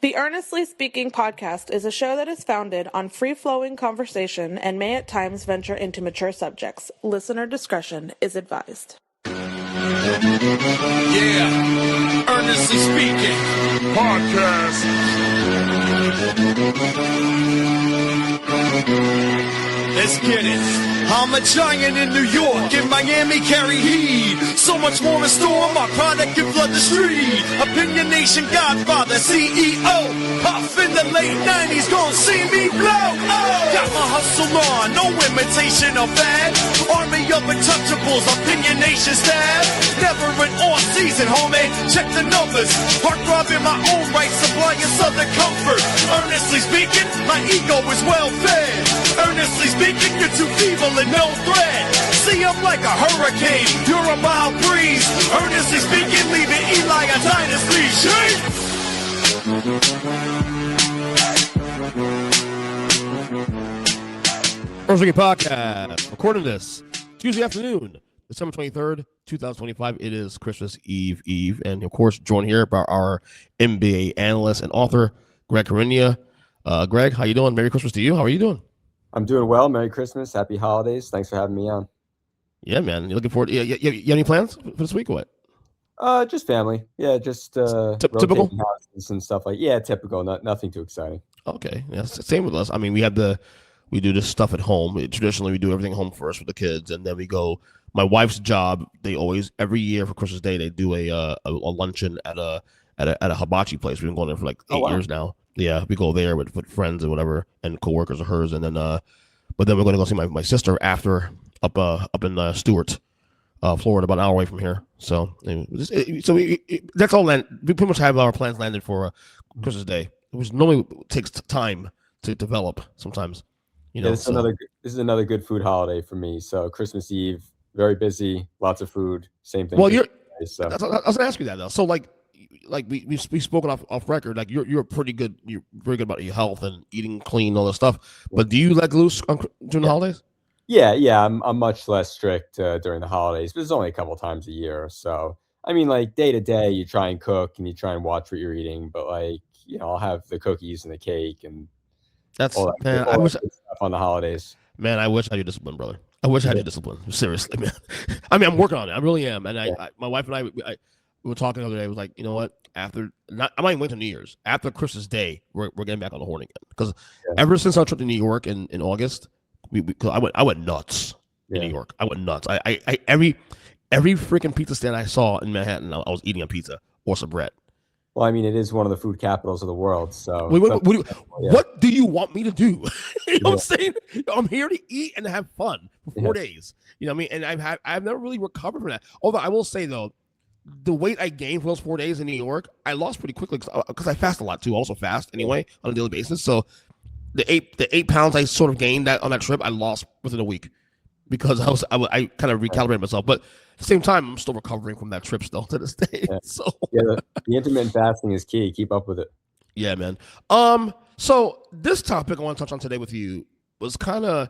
The Earnestly Speaking podcast is a show that is founded on free-flowing conversation and may at times venture into mature subjects. Listener discretion is advised. Yeah, Earnestly Speaking podcast. Let's get it. I'm a giant in New York, in Miami carry heat. So much more in store, my product can flood the street. Opinion Nation Godfather, CEO. Puff in the late 90s, gon' see me blow. Oh. Got my hustle on, no imitation of fad. Army of untouchables, Opinion Nation staff. Never an off season, homie, check the numbers. Heart throbbing my own right, supplying southern comfort. Earnestly speaking, my ego is well fed. Earnestly speaking, you're too feeble and no threat. See, I'm like a hurricane, you're a mild breeze. Earnestly speaking, leaving Eli a dynasty. Shake! Earnestly Podcast, recording this Tuesday afternoon, December 23rd, 2025. It is Christmas Eve, and of course, joined here by our NBA analyst and author, Greg Hrinya. Greg, how you doing? Merry Christmas to you. How are you doing? I'm doing well. Merry Christmas. Happy holidays. Thanks for having me on. Yeah, man. You looking forward? You have any plans for this week or what? Just family. Yeah, just typical houses and stuff like. Yeah, typical. Nothing too exciting. Okay, yeah, same with us. I mean, we do this stuff at home. Traditionally, we do everything home first with the kids, and then we go. My wife's job, they always every year for Christmas Day they do a luncheon at a hibachi place. We've been going there for like 8 years now. Yeah, we go there with friends and whatever, and coworkers of hers, and then but then we're going to go see my sister after up in Stewart, Florida, about an hour away from here. So that's all. We pretty much have our plans landed for Christmas Day, which normally takes time to develop sometimes. You know, this is another good food holiday for me. So Christmas Eve, very busy, lots of food. Same thing. Well, I was going to ask you that though. So like we've spoken off record. Like you're pretty good. You're very good about your health and eating clean, and all this stuff. But do you let loose during the holidays? Yeah. I'm much less strict during the holidays, but it's only a couple times a year. So I mean, like day to day, you try and cook and you try and watch what you're eating. But like I'll have the cookies and the cake and that's all that, I wish stuff on the holidays. Man, I wish I had your discipline, brother. I wish I had your discipline. Seriously, man. I mean, I'm working on it. I really am. And my wife and I we were talking the other day. I was like, you know what? I might even wait till New Year's. After Christmas Day, we're getting back on the horn again. Because ever since our trip to New York in August, I went nuts in New York. I went nuts. I every freaking pizza stand I saw in Manhattan, I was eating a pizza or some bread. Well, I mean, it is one of the food capitals of the world. So, what do you want me to do? You know what I'm saying? I'm here to eat and have fun for 4 days. You know what I mean? And I've never really recovered from that. Although I will say though, the weight I gained for those 4 days in New York, I lost pretty quickly because I fast a lot too. I also fast anyway on a daily basis. So the 8 pounds I sort of gained on that trip, I lost within a week because I kind of recalibrated myself, but. At the same time, I'm still recovering from that trip still to this day. Yeah. So the intermittent fasting is key. Keep up with it. Yeah, man. So this topic I want to touch on today with you was kind of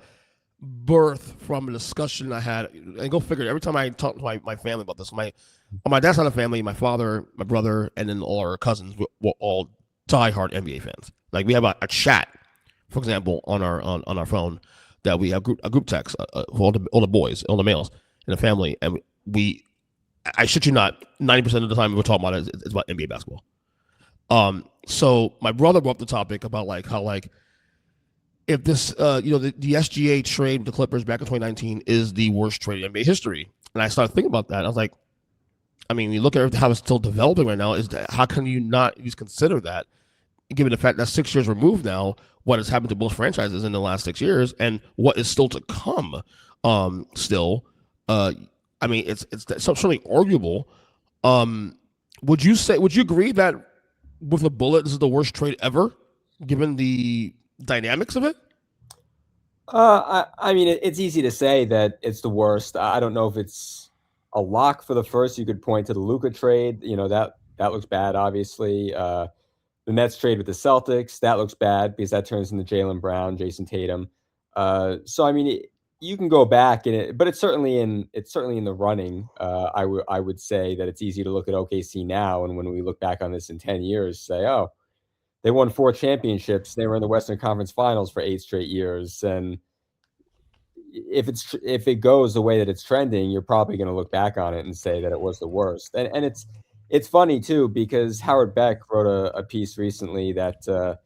birthed from a discussion I had. And go figure, every time I talk to my family about this, on my dad's side of the family, my father, my brother, and then all our cousins were all diehard NBA fans. Like we have a chat, for example, on our phone that we have a group text for all the boys, all the males in the family, and I shit you not, 90% of the time we're talking about it is about NBA basketball. So my brother brought up the topic about like how like if this the SGA trade with the Clippers back in 2019 is the worst trade in NBA history, and I started thinking about that. I was like, I mean, you look at how it's still developing right now. How can you not at least consider that, given the fact that 6 years removed now, what has happened to both franchises in the last 6 years, and what is still to come? I mean, it's certainly arguable. Would you agree that with a bullet, this is the worst trade ever, given the dynamics of it? I mean, it's easy to say that it's the worst. I don't know if it's a lock for the first. You could point to the Luka trade. That looks bad, obviously. The Nets trade with the Celtics, that looks bad because that turns into Jaylen Brown, Jason Tatum. So I mean, you can go back but it's certainly in the running. I would say that it's easy to look at OKC now, and when we look back on this in 10 years, say, oh, They won 4 championships. They were in the Western Conference Finals for 8 straight years. And if it goes the way that it's trending, you're probably going to look back on it and say that it was the worst. And it's funny too, because Howard Beck wrote a piece recently that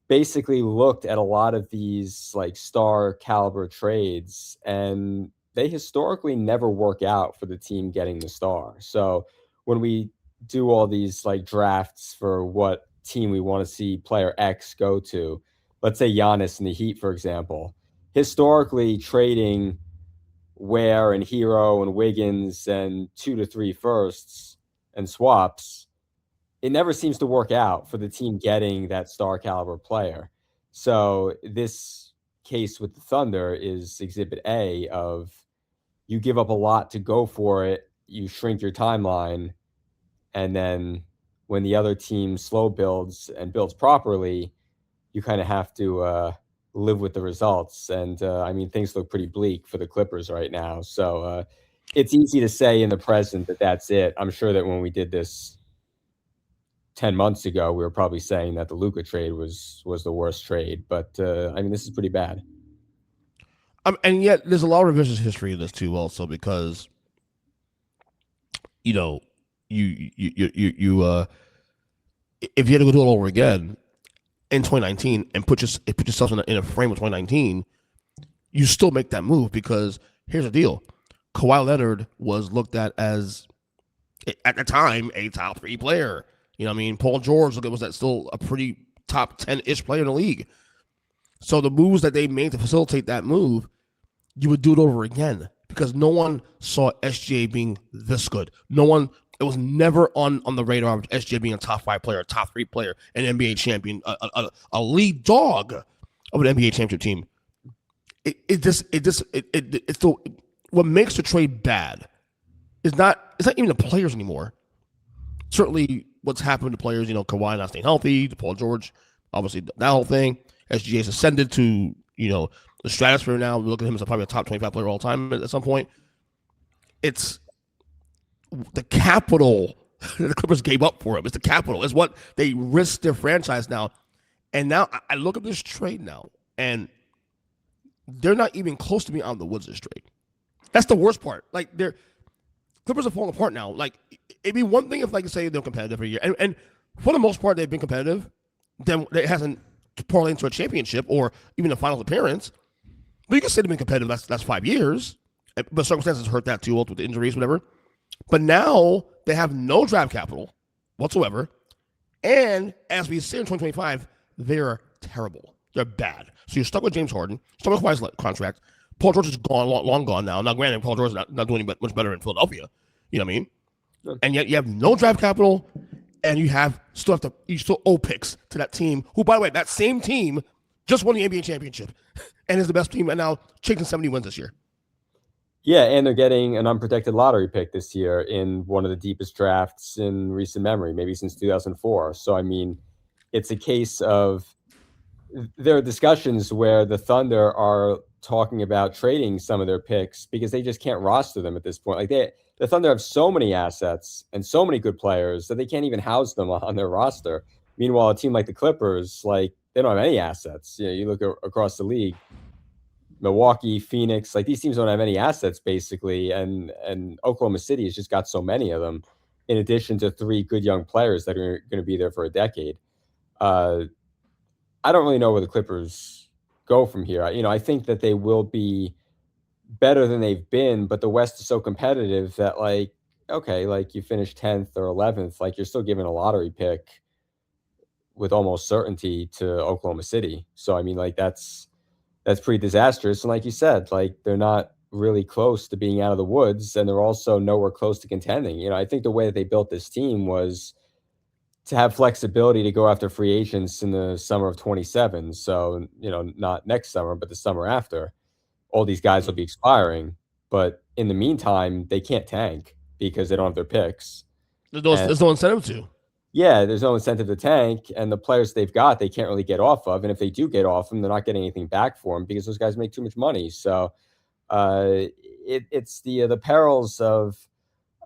basically looked at a lot of these like star caliber trades, and they historically never work out for the team getting the star. So when we do all these like drafts for what team we want to see player X go to, let's say Giannis in the Heat, for example, historically trading Ware and Hero and Wiggins and 2 to 3 firsts and swaps, it never seems to work out for the team getting that star caliber player. So this case with the Thunder is exhibit A of you give up a lot to go for it, you shrink your timeline, and then when the other team slow builds and builds properly, you kind of have to live with the results. And I mean, things look pretty bleak for the Clippers right now. So it's easy to say in the present that that's it. I'm sure that when we did this 10 months ago, we were probably saying that the Luka trade was the worst trade. But I mean, this is pretty bad. And yet there's a lot of revisionist history in this too, also, because you know, you if you had to go do it all over again in 2019 and put yourself in a frame of 2019, you still make that move, because here's the deal: Kawhi Leonard was looked at as, at the time, a top 3 player. You know what I mean? Paul George was that still a pretty top 10-ish player in the league. So the moves that they made to facilitate that move, you would do it over again, because no one saw SGA being this good. It was never on the radar of SGA being a top 5 player, a top 3 player, an NBA champion, a lead dog of an NBA championship team. What makes the trade bad is not even the players anymore. Certainly what's happened to players, Kawhi not staying healthy, Paul George, obviously that whole thing. SGA's ascended to, the stratosphere now. We look at him as probably a top 25 player all time at some point. It's the capital the Clippers gave up for him. It's the capital. It's what they risked their franchise now. And now I look at this trade now, and they're not even close to being out of the woods this trade. That's the worst part. Like, Clippers are falling apart now. Like, it'd be one thing if, like, say they're competitive every year. And for the most part, they've been competitive. Then it hasn't parlayed into a championship or even a finals appearance. But you can say they've been competitive. That's 5 years. But circumstances hurt that too, with the injuries, whatever. But now they have no draft capital whatsoever. And as we see in 2025, they're terrible. They're bad. So you're stuck with James Harden, stuck with Kawhi's contract. Paul George is gone, long gone now. Now, granted, Paul George is not doing much better in Philadelphia. You know what I mean? Yeah. And yet you have no draft capital, and you still owe picks to that team, who, by the way, that same team just won the NBA championship and is the best team, and now chasing 70 wins this year. Yeah, and they're getting an unprotected lottery pick this year in one of the deepest drafts in recent memory, maybe since 2004. So, I mean, it's a case of there are discussions where the Thunder are talking about trading some of their picks because they just can't roster them at this point. Like, the Thunder have so many assets and so many good players that they can't even house them on their roster. Meanwhile, a team like the Clippers, like, they don't have any assets. You look across the league. Milwaukee, Phoenix, like, these teams don't have any assets basically, and Oklahoma City has just got so many of them, in addition to 3 good young players that are going to be there for a decade. I don't really know where the Clippers go from here. I think that they will be better than they've been, but the West is so competitive that, like, okay, like, you finish 10th or 11th, like, you're still giving a lottery pick with almost certainty to Oklahoma City. So, I mean, like, that's pretty disastrous. And like you said, like, they're not really close to being out of the woods, and they're also nowhere close to contending. I think the way that they built this team was to have flexibility to go after free agents in the summer of 27. So, not next summer, but the summer after. All these guys will be expiring. But in the meantime, they can't tank because they don't have their picks. There's no incentive to. Yeah, there's no incentive to tank, and the players they've got, they can't really get off of. And if they do get off them, they're not getting anything back for them because those guys make too much money. So it's the perils of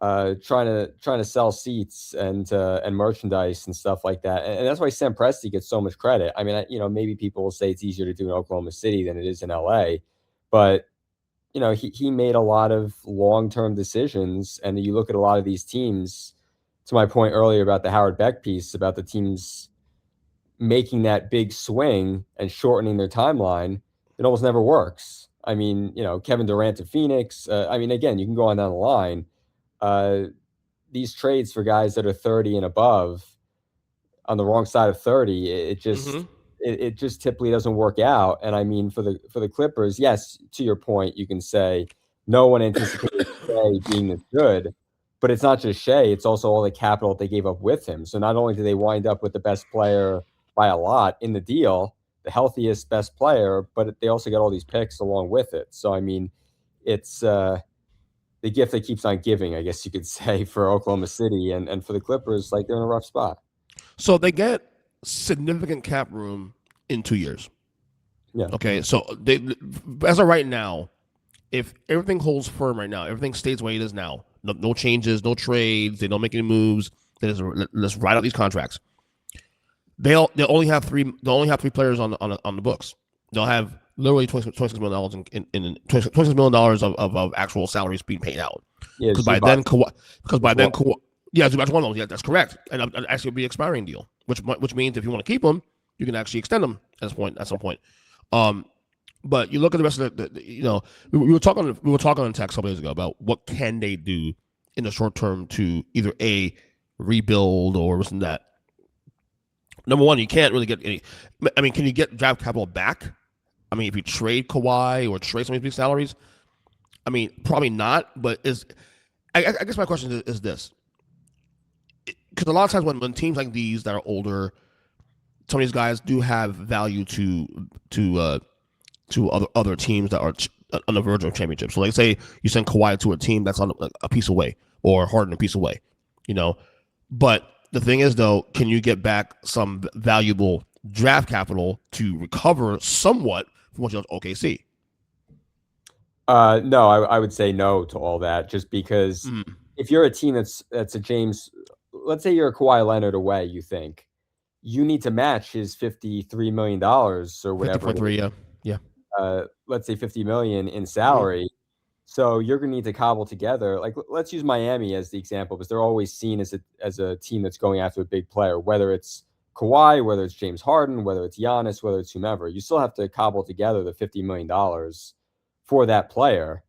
trying to sell seats and merchandise and stuff like that. And that's why Sam Presti gets so much credit. I mean, maybe people will say it's easier to do in Oklahoma City than it is in LA, but he made a lot of long-term decisions. And you look at a lot of these teams, to my point earlier about the Howard Beck piece, about the teams making that big swing and shortening their timeline, it almost never works. I mean, Kevin Durant to Phoenix. Again, you can go on down the line. These trades for guys that are 30 and above on the wrong side of 30, it just typically doesn't work out. And I mean, for the Clippers, yes, to your point, you can say no one anticipated Shea being this good, but it's not just Shea, it's also all the capital that they gave up with him. So not only do they wind up with the best player by a lot in the deal, the healthiest, best player, but they also got all these picks along with it. So, I mean, it's the gift that keeps on giving, I guess you could say, for Oklahoma City and for the Clippers, like they're in a rough spot. So they get significant cap room in 2 years. Yeah. Okay. So they, as of right now, if everything holds firm right now, everything stays the way it is now, no changes, no trades, they don't make any moves, let's ride out these contracts. They only have three players on the books. They'll have literally $26 million in $26 million of actual salaries being paid out. Yeah, because by then Kawhi, yeah, Zubac's one of those. Yeah, that's correct. And actually, it'll be an expiring deal, which means if you want to keep them, you can actually extend them at some point. But you look at the rest of we were talking on text a couple days ago about what can they do in the short term to either rebuild or this and that. Number one, you can't really get any. I mean, can you get draft capital back? I mean, if you trade Kawhi or trade some of these big salaries, I mean, probably not. But I guess my question is this: because a lot of times when teams like these that are older, some of these guys do have value to other teams that are on the verge of championship. So, like, say you send Kawhi to a team that's on a piece away, or Harden a piece away, But the thing is, though, can you get back some valuable draft capital to recover somewhat from what you lost OKC? No, I would say no to all that, just because if you're a team that's a James, let's say you're a Kawhi Leonard away, you think you need to match his $53 million or whatever. 50.3, yeah. Let's say $50 million in salary. So you're going to need to cobble together. Like, let's use Miami as the example, because they're always seen as a team that's going after a big player, whether it's Kawhi, whether it's James Harden, whether it's Giannis, whether it's whomever. You still have to cobble together the $50 million for that player.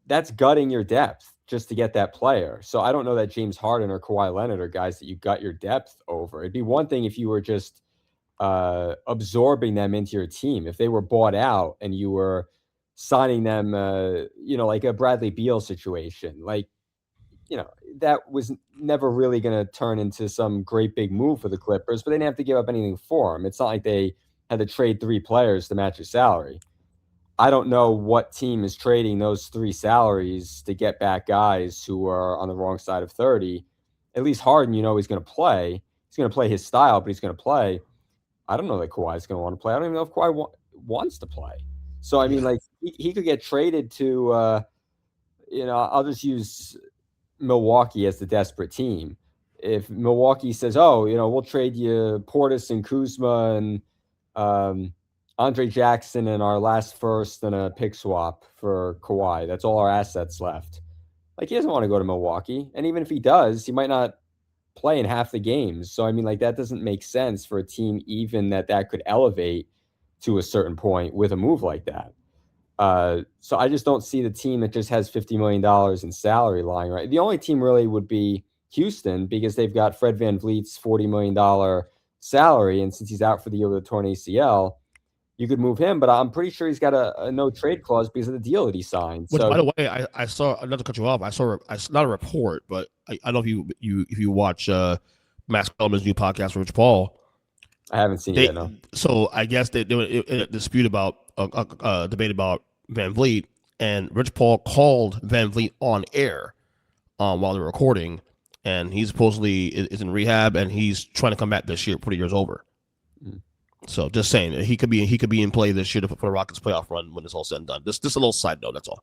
That's gutting your depth just to get that player. So I don't know that James Harden or Kawhi Leonard are guys that you gut your depth over. It'd be one thing if you were just absorbing them into your team. If they were bought out and you were signing them, like a Bradley Beal situation, that was never really going to turn into some great big move for the Clippers, but they didn't have to give up anything for him. It's not like they had to trade 3 players to match his salary. I don't know what team is trading those 3 salaries to get back guys who are on the wrong side of 30. At least Harden, he's going to play. He's going to play his style, but he's going to play. I don't know that Kawhi's going to want to play. I don't even know if Kawhi wants to play. So, I mean, he could get traded to, I'll just use Milwaukee as the desperate team. If Milwaukee says, we'll trade you Portis and Kuzma and Andre Jackson and our last first and a pick swap for Kawhi. That's all our assets left. He doesn't want to go to Milwaukee. And even if he does, he might not play in half the games. So, I mean, that doesn't make sense for a team even that could elevate to a certain point with a move like that. So I just don't see the team that just has $50 million in salary lying right. The only team really would be Houston, because they've got Fred VanVleet's $40 million salary. And since he's out for the year with a torn ACL, you could move him, but I'm pretty sure he's got a no trade clause because of the deal that he signed. Which, by the way, I saw, not to cut you off, I saw not a report, but I don't know if you watch Max Kellerman's new podcast with Rich Paul. I haven't seen it yet, no. So I guess they were in a dispute about a debate about VanVleet, and Rich Paul called VanVleet on air while they were recording, and he supposedly is in rehab, and he's trying to come back this year, before the year's over. So just saying, he could be in play this year for the Rockets playoff run when it's all said and done. Just a little side note, that's all.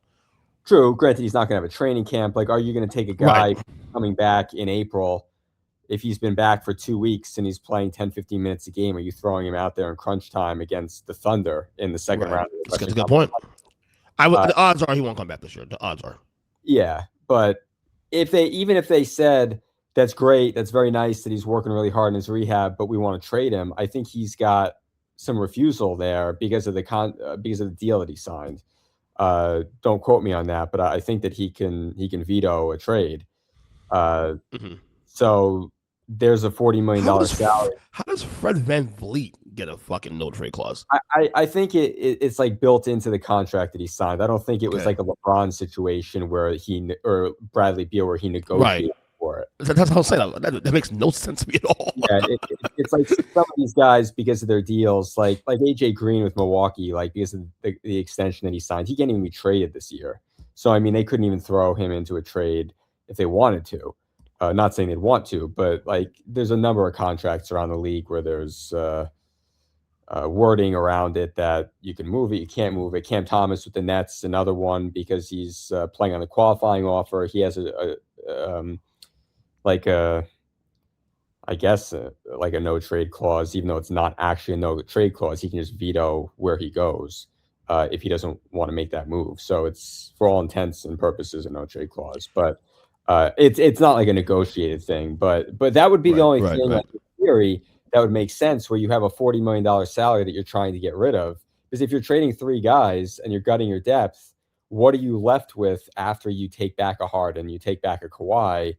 True. Granted, he's not going to have a training camp. Like, are you going to take a guy coming back in April if he's been back for 2 weeks and he's playing 10, 15 minutes a game? Are you throwing him out there in crunch time against the Thunder in the second round? That's a good point. The odds are he won't come back this year. The odds are. Yeah, but even if they said that's great, that's very nice that he's working really hard in his rehab, but we want to trade him, I think he's got some refusal there because of the deal that he signed. Don't quote me on that, but I think that he can veto a trade. So there's a $40 million salary. How does Fred VanVleet get a fucking no trade clause? I think it's like built into the contract that he signed. I don't think it was like a LeBron situation where or Bradley Beal where he negotiated for it. That's how I'm saying. That makes no sense to me at all. Yeah, it's like some of these guys, because of their deals, like AJ Green with Milwaukee, like because of the extension that he signed, he can't even be traded this year. So I mean, they couldn't even throw him into a trade if they wanted to. Not saying they'd want to, but like there's a number of contracts around the league where there's wording around it that you can move it, you can't move it. Cam Thomas with the Nets, another one, because he's playing on the qualifying offer. He has like a no trade clause, even though it's not actually a no trade clause. He can just veto where he goes if he doesn't want to make that move. So it's, for all intents and purposes, a no trade clause. But it's not like a negotiated thing. But that would be the only thing in theory that would make sense, where you have a $40 million salary that you're trying to get rid of. Because if you're trading 3 guys and you're gutting your depth, what are you left with after you take back a Harden, you take back a Kawhi?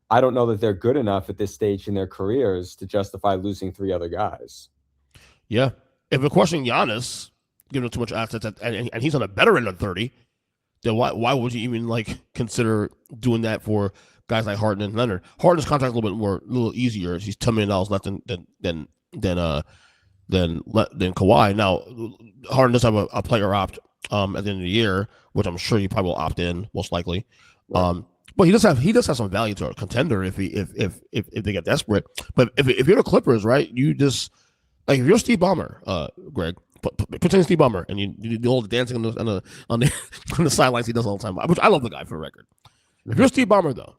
I don't know that they're good enough at this stage in their careers to justify losing 3 other guys. Yeah. If we're questioning Giannis, giving him too much assets, and he's on a better end of 30, then why would you even consider doing that for guys like Harden and Leonard? Harden's contract a little easier. He's $10 million less than Kawhi. Now, Harden does have a player opt at the end of the year, which I'm sure he probably will opt in, most likely. Right. But he does have some value to a contender if they get desperate. But if you're the Clippers, right, you just if you're Steve Ballmer, Greg, pretend Steve Ballmer, and you do all the dancing on the sidelines he does all the time. Which I love the guy, for the record. If you're Steve Ballmer, though,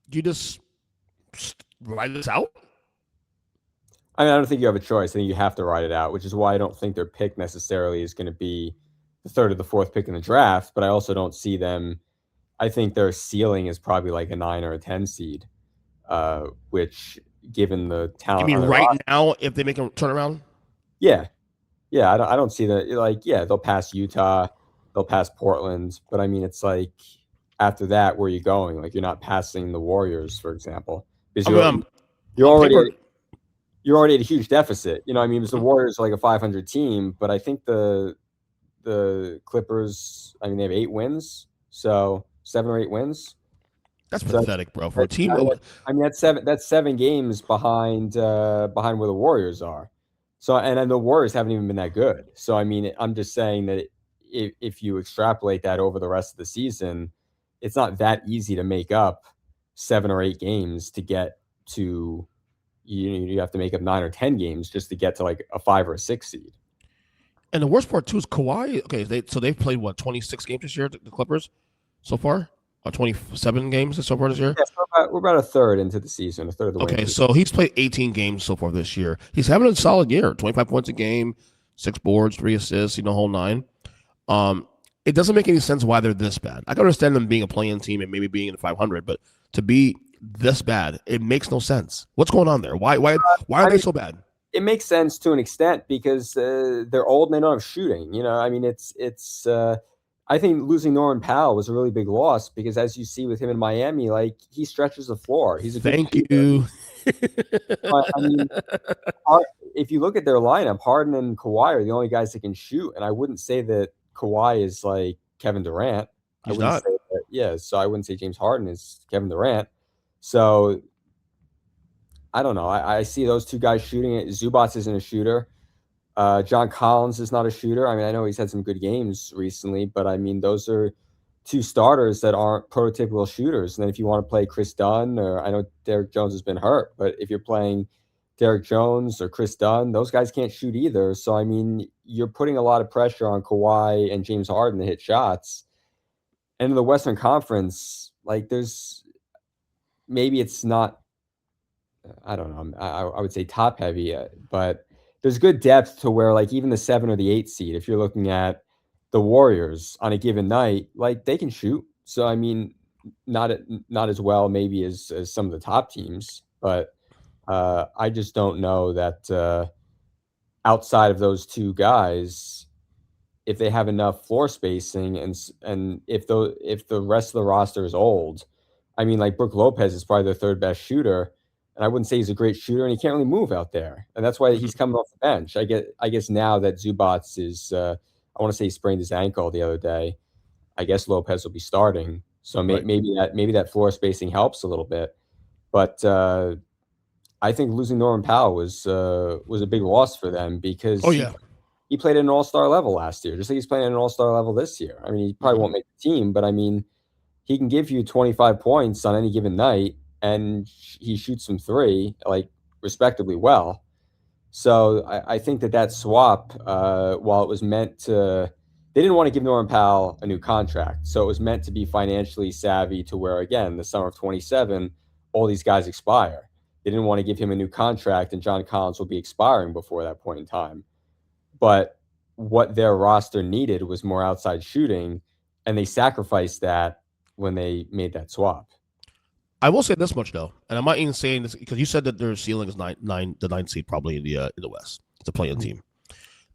you just ride this out. I mean, I don't think you have a choice. I think you have to ride it out, which is why I don't think their pick necessarily is going to be the 3rd or the 4th pick in the draft. But I also don't see them. I think their ceiling is probably like a 9 or a 10 seed, which, given the talent. You mean now, if they make a turnaround? Yeah. I don't see that. They'll pass Utah, they'll pass Portland, but I mean, it's like after that, where are you going? Like, you're not passing the Warriors, for example, because you're already at a huge deficit. You know, I mean, because the Warriors are like a 500 team, but I think the Clippers, I mean, they have 8 wins, so 7 or 8 wins. That's pathetic, bro. For a team, I mean, that's 7 games behind where the Warriors are. So, and the Warriors haven't even been that good. So, I mean, I'm just saying that if you extrapolate that over the rest of the season, it's not that easy to make up 7 or 8 games to get to. You have to make up 9 or 10 games just to get to like a 5 or a 6 seed. And the worst part too is Kawhi. Okay, they've played 26 games this year, the Clippers, so far. 27 games so far this year. Yeah, so we're about a third into the season, a third of the way. Okay, so he's played 18 games so far this year. He's having a solid year. 25 points a game, 6 boards, 3 assists, whole 9. It doesn't make any sense why they're this bad. I can understand them being a play-in team and maybe being in the 500, but to be this bad, it makes no sense. What's going on there? Why are they so bad? It makes sense to an extent because they're old and they don't have shooting. I mean, it's. I think losing Norman Powell was a really big loss because, as you see with him in Miami, he stretches the floor. He's a good shooter. I mean, if you look at their lineup, Harden and Kawhi are the only guys that can shoot, and I wouldn't say that Kawhi is like Kevin Durant. He's not. So I wouldn't say James Harden is Kevin Durant. So I don't know. I see those 2 guys shooting it. Zubats isn't a shooter. John Collins is not a shooter. I mean, I know he's had some good games recently, but I mean, those are 2 starters that aren't prototypical shooters. And then if you want to play Chris Dunn, or I know Derek Jones has been hurt, but if you're playing Derek Jones or Chris Dunn, those guys can't shoot either. So, I mean, you're putting a lot of pressure on Kawhi and James Harden to hit shots. And in the Western Conference, like maybe it's not, I don't know, I would say top heavy, but there's good depth to where like even the 7 or the 8 seed, if you're looking at the Warriors on a given night, like they can shoot. So I mean, not as well maybe as some of the top teams, but I just don't know that outside of those two guys, if they have enough floor spacing and if the rest of the roster is old. I mean, like Brook Lopez is probably their third best shooter, and I wouldn't say he's a great shooter, and he can't really move out there, and that's why he's coming off the bench. I guess now that Zubats is, I want to say he sprained his ankle the other day. I guess Lopez will be starting, so Right. maybe that floor spacing helps a little bit, but I think losing Norman Powell was a big loss for them because Oh yeah. he played at an all-star level last year, just like he's playing at an all-star level this year. I mean, he probably won't make the team, but I mean, he can give you 25 points on any given night, and he shoots from three, like, respectably well. So I think that swap, while it was meant to, they didn't want to give Norman Powell a new contract. So it was meant to be financially savvy to where, again, the summer of 27, all these guys expire. They didn't want to give him a new contract, and John Collins will be expiring before that point in time. But what their roster needed was more outside shooting, and they sacrificed that when they made that swap. I will say this much though, and I'm not even saying this because you said that their ceiling is the 9th seed probably in the West. It's a play-in team.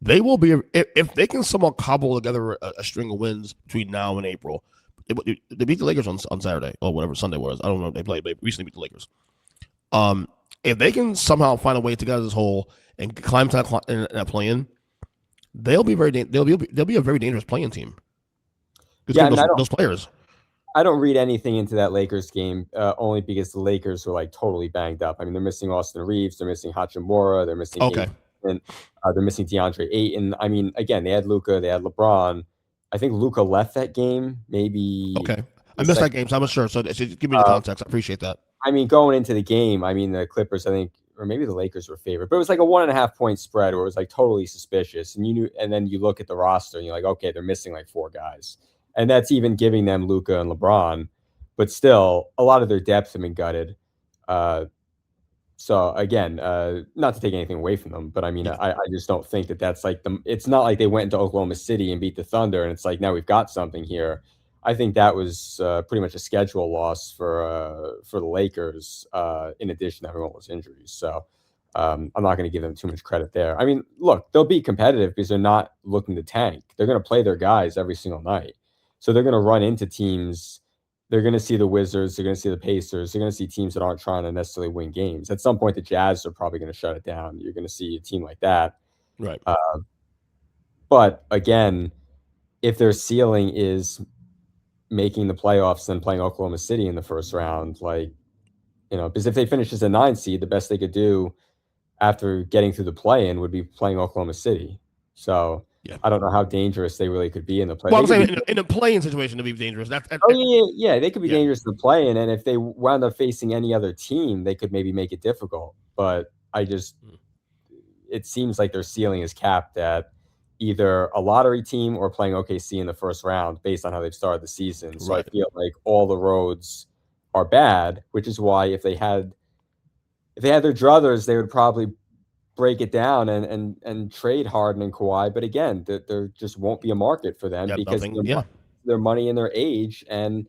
They will be if they can somehow cobble together a string of wins between now and April. They beat the Lakers on Saturday or whatever Sunday was. I don't know if they played, but they recently beat the Lakers. If they can somehow find a way to get out of this hole and climb to that play-in, they'll be a very dangerous play-in team. Yeah, I mean, those players. I don't read anything into that Lakers game only because the Lakers were like totally banged up. I mean, they're missing Austin Reeves, they're missing Hachimura, they're missing and they're missing DeAndre Ayton. I mean, again, they had Luka, they had LeBron. I think Luka left that game. Maybe I missed that game, so I'm not sure. So give me the context. I appreciate that. I mean, going into the game, I mean, the Clippers, I think, or maybe the Lakers were favored, but it was like a 1.5 point spread where it was like totally suspicious. And you knew, and then you look at the roster and you're like, okay, they're missing like 4 guys. And that's even giving them Luka and LeBron, but still a lot of their depth have been gutted. So again, not to take anything away from them, but I mean, I just don't think that's like it's not like they went into Oklahoma City and beat the Thunder and it's like, now we've got something here. I think that was pretty much a schedule loss for the Lakers, in addition to having all those injuries. So I'm not going to give them too much credit there. I mean, look, they'll be competitive because they're not looking to tank. They're going to play their guys every single night. So they're going to run into teams. They're going to see the Wizards. They're going to see the Pacers. They're going to see teams that aren't trying to necessarily win games. At some point, the Jazz are probably going to shut it down. You're going to see a team like that. Right. But again, if their ceiling is making the playoffs and playing Oklahoma City in the first round, like, because if they finish as a 9 seed, the best they could do after getting through the play-in would be playing Oklahoma City. So yeah. I don't know how dangerous they really could be in the play. Well, I'm saying in a play-in situation to be dangerous. Yeah, they could be dangerous in the play-in, and if they wound up facing any other team, they could maybe make it difficult. But it seems like their ceiling is capped at either a lottery team or playing OKC in the first round based on how they've started the season. So right. I feel like all the roads are bad, which is why if they had their druthers, they would probably break it down and trade Harden and Kawhi. But again, there just won't be a market for them because their money and their age. And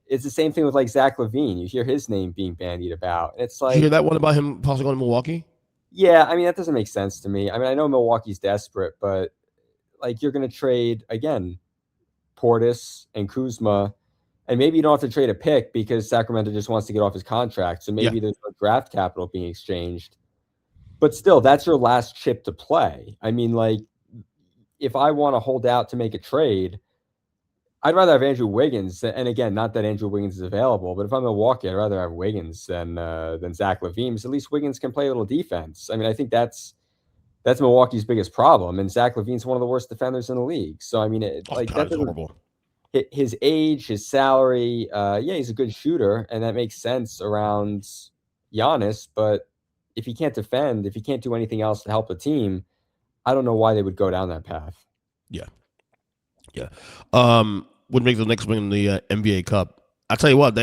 it's the same thing with like Zach LaVine. You hear his name being bandied about. It's like, did you hear that one about him possibly going to Milwaukee? Yeah, I mean, that doesn't make sense to me. I mean, I know Milwaukee's desperate, but like you're going to trade, again, Portis and Kuzma, and maybe you don't have to trade a pick because Sacramento just wants to get off his contract. So maybe there's no draft capital being exchanged. But still, that's your last chip to play. I mean, like, if I want to hold out to make a trade, I'd rather have Andrew Wiggins. And again, not that Andrew Wiggins is available, but if I'm Milwaukee, I'd rather have Wiggins than Zach LaVine. Because at least Wiggins can play a little defense. I mean, I think that's Milwaukee's biggest problem. And Zach LaVine's one of the worst defenders in the league. So I mean, that's horrible. His age, his salary, he's a good shooter, and that makes sense around Giannis. But if he can't defend, if he can't do anything else to help the team, I don't know why they would go down that path. Yeah. would make the Knicks win the NBA Cup. I tell you what,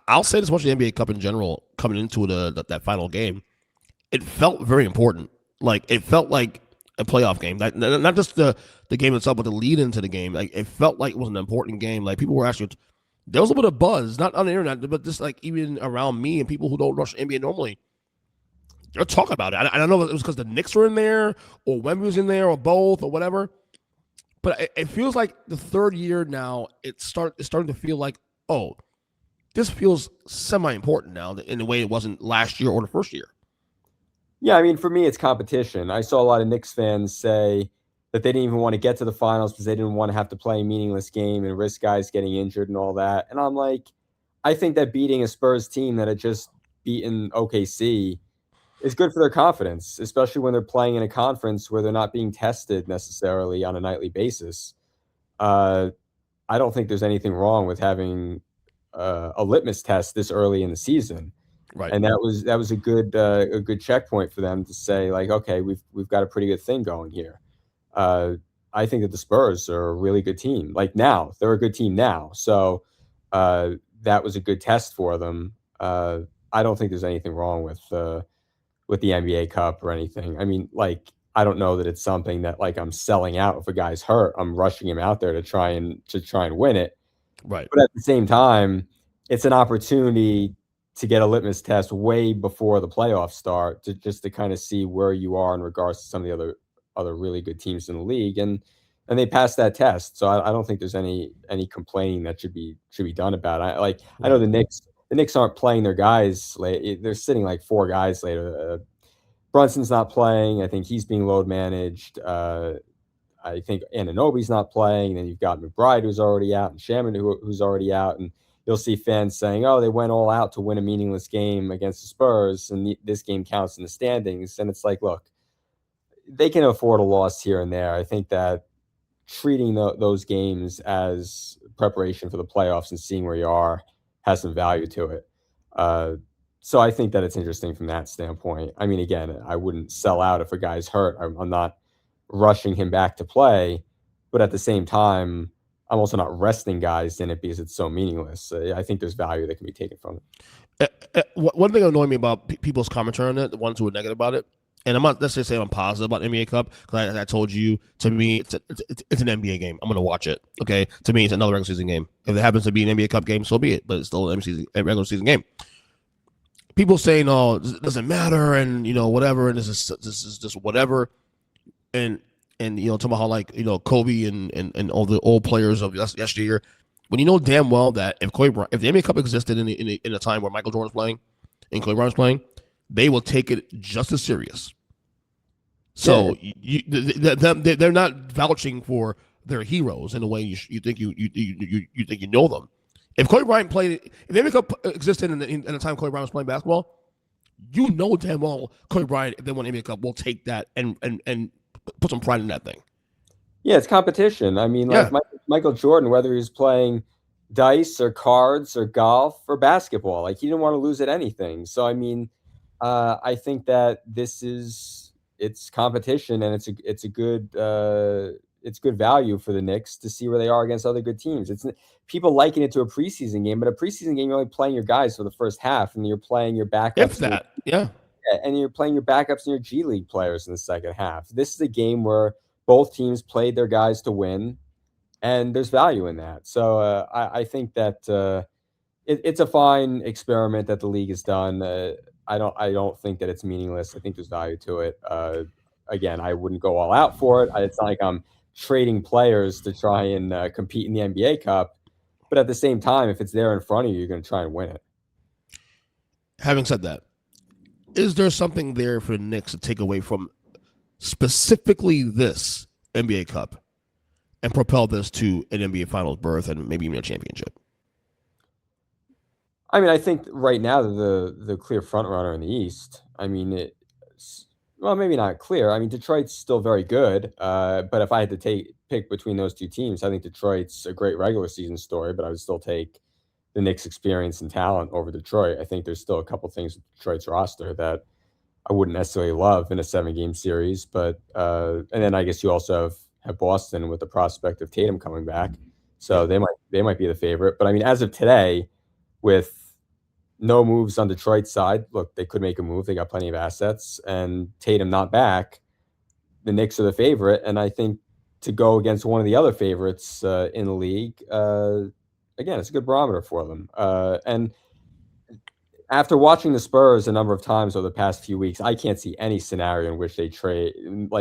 I'll say this much: the NBA Cup in general, coming into that final game, it felt very important. Like it felt like a playoff game. Not just the game itself, but the lead into the game. Like it felt like it was an important game. Like people were actually there was a bit of buzz, not on the internet, but just like even around me and people who don't watch the NBA normally. They're talking about it. I don't know if it was because the Knicks were in there, or Wemby was in there, or both, or whatever. But it feels like the third year now. It's starting to feel like, oh, this feels semi-important now in the way it wasn't last year or the first year. Yeah, I mean, for me, it's competition. I saw a lot of Knicks fans say that they didn't even want to get to the finals because they didn't want to have to play a meaningless game and risk guys getting injured and all that. And I'm like, I think that beating a Spurs team that had just beaten OKC is good for their confidence, especially when they're playing in a conference where they're not being tested necessarily on a nightly basis. I don't think there's anything wrong with having a litmus test this early in the season. Right. And that was a good checkpoint for them to say, like, okay, we've got a pretty good thing going here. I think that the Spurs are a really good team. Like now, they're a good team now. So that was a good test for them. I don't think there's anything wrong with the NBA Cup or anything. I mean, like, I don't know that it's something that like I'm selling out if a guy's hurt. I'm rushing him out there to try and win it. Right. But at the same time, it's an opportunity to get a litmus test way before the playoffs start to kind of see where you are in regards to some of the other really good teams in the league, and they passed that test. So I don't think there's any complaining that should be done about it. I know the Knicks aren't playing their guys late. They're sitting like 4 guys later. Brunson's not playing. I think he's being load managed. I think Anunoby's not playing. And then you've got McBride, who's already out, and Shaman, who's already out. And you'll see fans saying, oh, they went all out to win a meaningless game against the Spurs, and this game counts in the standings. And it's like, look, they can afford a loss here and there. I think that treating those games as preparation for the playoffs and seeing where you are has some value to it. So I think that it's interesting from that standpoint. I mean, again, I wouldn't sell out if a guy's hurt. I'm not rushing him back to play, but at the same time, I'm also not resting guys in it because it's so meaningless. I think there's value that can be taken from it. One thing that annoyed me about people's commentary on it, the ones who were negative about it, and I'm not necessarily saying I'm positive about NBA Cup because I told you, to me, it's an NBA game. I'm going to watch it. Okay, to me, it's another regular season game. If it happens to be an NBA Cup game, so be it. But it's still a regular season game. People saying, "Oh, it doesn't matter," and whatever, and this is just whatever, and talking about how like Kobe and all the old players of yesteryear. When you know damn well that if the NBA Cup existed in a time where Michael Jordan's playing and Kobe Bryant's playing, they will take it just as serious. So they're not vouching for their heroes in a way you think you think you know them. If Kobe Bryant if the NBA Cup existed in a time Kobe Bryant was playing basketball, damn well Kobe Bryant, if they won the NBA Cup, will take that and put some pride in that thing. Yeah, it's competition. I mean, like Michael Jordan, whether he's playing dice or cards or golf or basketball, like he didn't want to lose at anything. So I mean, I think that it's competition, and it's good value for the Knicks to see where they are against other good teams. It's people liken it to a preseason game, but a preseason game, you're only playing your guys for the first half, and you're playing your backups. If that, and you're playing your backups and your G League players in the second half. This is a game where both teams played their guys to win, and there's value in that. So I think that it's a fine experiment that the league has done. I don't think that it's meaningless. I think there's value to it. Again, I wouldn't go all out for it. It's not like I'm trading players to try and compete in the NBA Cup. But at the same time, if it's there in front of you, you're going to try and win it. Having said that, is there something there for the Knicks to take away from specifically this NBA Cup and propel this to an NBA Finals berth and maybe even a championship? I mean, I think right now the clear front runner in the East. I mean, maybe not clear. I mean, Detroit's still very good. But if I had to pick between those two teams, I think Detroit's a great regular season story, but I would still take the Knicks' experience and talent over Detroit. I think there's still a couple things with Detroit's roster that I wouldn't necessarily love in a 7-game series. But and then I guess you also have Boston with the prospect of Tatum coming back. So they might be the favorite. But I mean, as of today, with no moves on Detroit's side, look, they could make a move. They got plenty of assets, and Tatum not back. The Knicks are the favorite, and I think to go against one of the other favorites in the league, again, it's a good barometer for them. And after watching the Spurs a number of times over the past few weeks, I can't see any scenario in which they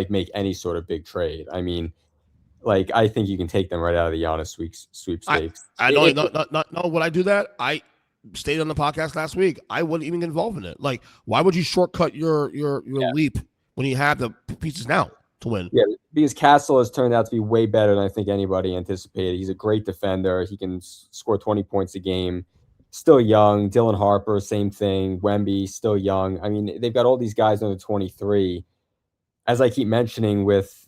make any sort of big trade. I mean, like, I think you can take them right out of the Giannis sweepstakes. I don't know. Would I do that? I stated on the podcast last week, I wouldn't even get involved in it. Like, why would you shortcut your leap when you have the pieces now to win? Yeah, because Castle has turned out to be way better than I think anybody anticipated. He's a great defender. He can score 20 points a game. Still young. Dylan Harper, same thing. Wemby, still young. I mean, they've got all these guys under 23. As I keep mentioning, with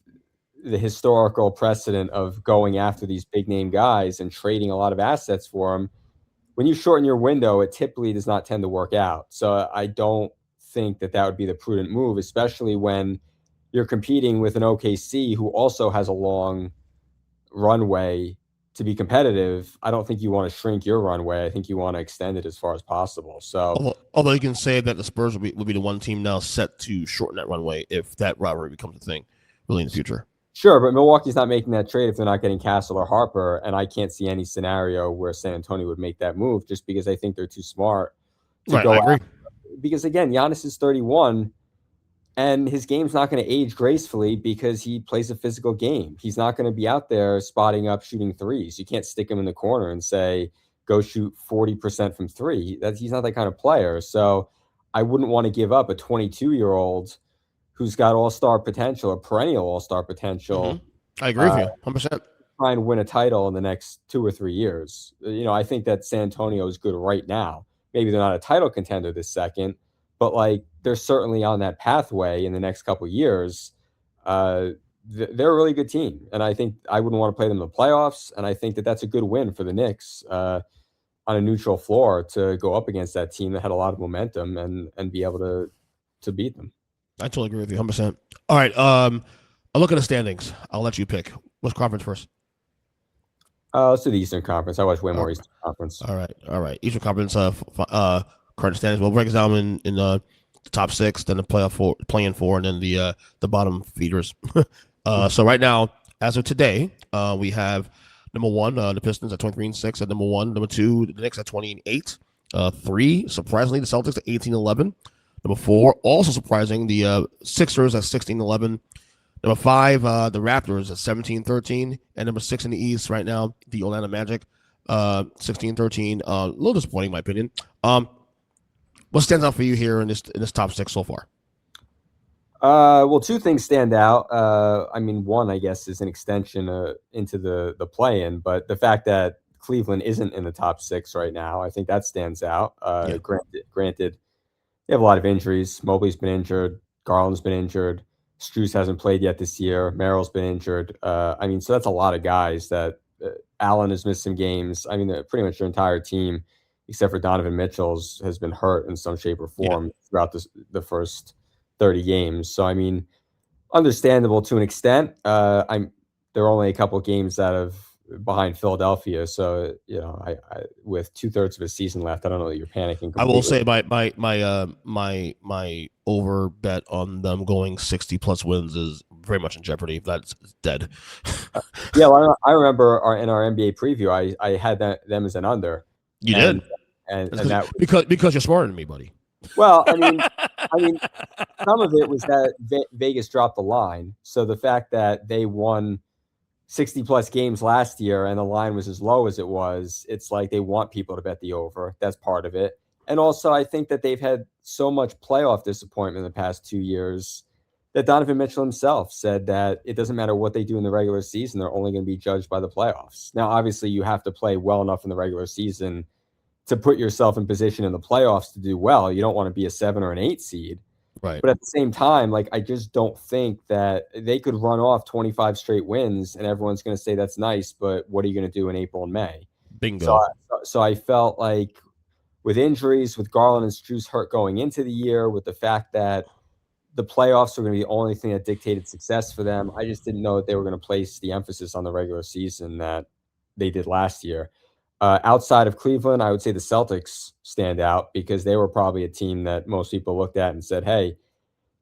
the historical precedent of going after these big name guys and trading a lot of assets for them, when you shorten your window, it typically does not tend to work out. So I don't think that would be the prudent move, especially when you're competing with an OKC who also has a long runway to be competitive. I don't think you want to shrink your runway. I think you want to extend it as far as possible. So, although you can say that the Spurs will be the one team now set to shorten that runway if that rivalry becomes a thing, really, in the future. Sure, but Milwaukee's not making that trade if they're not getting Castle or Harper, and I can't see any scenario where San Antonio would make that move just because I think they're too smart to go. I agree. Because again, Giannis is 31. And his game's not going to age gracefully because he plays a physical game. He's not going to be out there spotting up, shooting threes. You can't stick him in the corner and say, go shoot 40% from three. He's not that kind of player. So I wouldn't want to give up a 22-year-old who's got all-star potential, a perennial all-star potential. I agree with you, 100%. Try and win a title in the next 2 or 3 years. I think that San Antonio is good right now. Maybe they're not a title contender this second, but like they're certainly on that pathway in the next couple of years. They're a really good team, and I think I wouldn't want to play them in the playoffs. And I think that that's a good win for the Knicks on a neutral floor to go up against that team that had a lot of momentum and be able to beat them. I totally agree with you, 100%. All right, I'll look at the standings. I'll let you pick. What's conference first? Let's do the Eastern Conference. I watch way more Eastern Conference. All right. Eastern Conference. Current standings. We'll break it down in the top 6, then the play-in 4, and then the bottom feeders. So right now, as of today, we have number 1, the Pistons at 23-6 at number 1. Number 2, the Knicks at 20-8. 3, surprisingly, the Celtics at 18-11. Number 4, also surprising, the Sixers at 16-11. Number 5, the Raptors at 17-13. And number 6 in the East right now, the Orlando Magic, 16-13. A little disappointing, in my opinion. What stands out for you here in this top 6 so far? Well, 2 things stand out. I mean, one, I guess, is an extension into the play-in, but the fact that Cleveland isn't in the top 6 right now, I think that stands out. Granted, they have a lot of injuries. Mobley's been injured. Garland's been injured. Strus hasn't played yet this year. Merrill's been injured. I mean, so that's a lot of guys that Allen has missed some games. I mean, pretty much their entire team, except for Donovan Mitchell's, has been hurt in some shape or form throughout the first 30 games. So, I mean, understandable to an extent. They're only a couple of games out of behind Philadelphia. So, I with 2/3 of a season left, I don't know that you're panicking completely. I will say my over bet on them going 60+ wins is very much in jeopardy. That's dead. Well, I remember in our NBA preview, I had them as an under. You did, and that because you're smarter than me, buddy. Well, I mean, some of it was that Vegas dropped the line. So the fact that they won 60+ games last year and the line was as low as it was, it's like they want people to bet the over. That's part of it. And also, I think that they've had so much playoff disappointment in the past 2 years that Donovan Mitchell himself said that it doesn't matter what they do in the regular season, they're only going to be judged by the playoffs. Now, obviously, you have to play well enough in the regular season to put yourself in position in the playoffs to do well. You don't want to be a 7 or an 8 seed. Right. But at the same time, like, I just don't think that they could run off 25 straight wins and everyone's going to say that's nice, but what are you going to do in April and May? Bingo. So I felt like with injuries, with Garland and Strus hurt going into the year, with the fact that the playoffs were going to be the only thing that dictated success for them, I just didn't know that they were going to place the emphasis on the regular season that they did last year. Outside of Cleveland, I would say the Celtics stand out because they were probably a team that most people looked at and said, hey,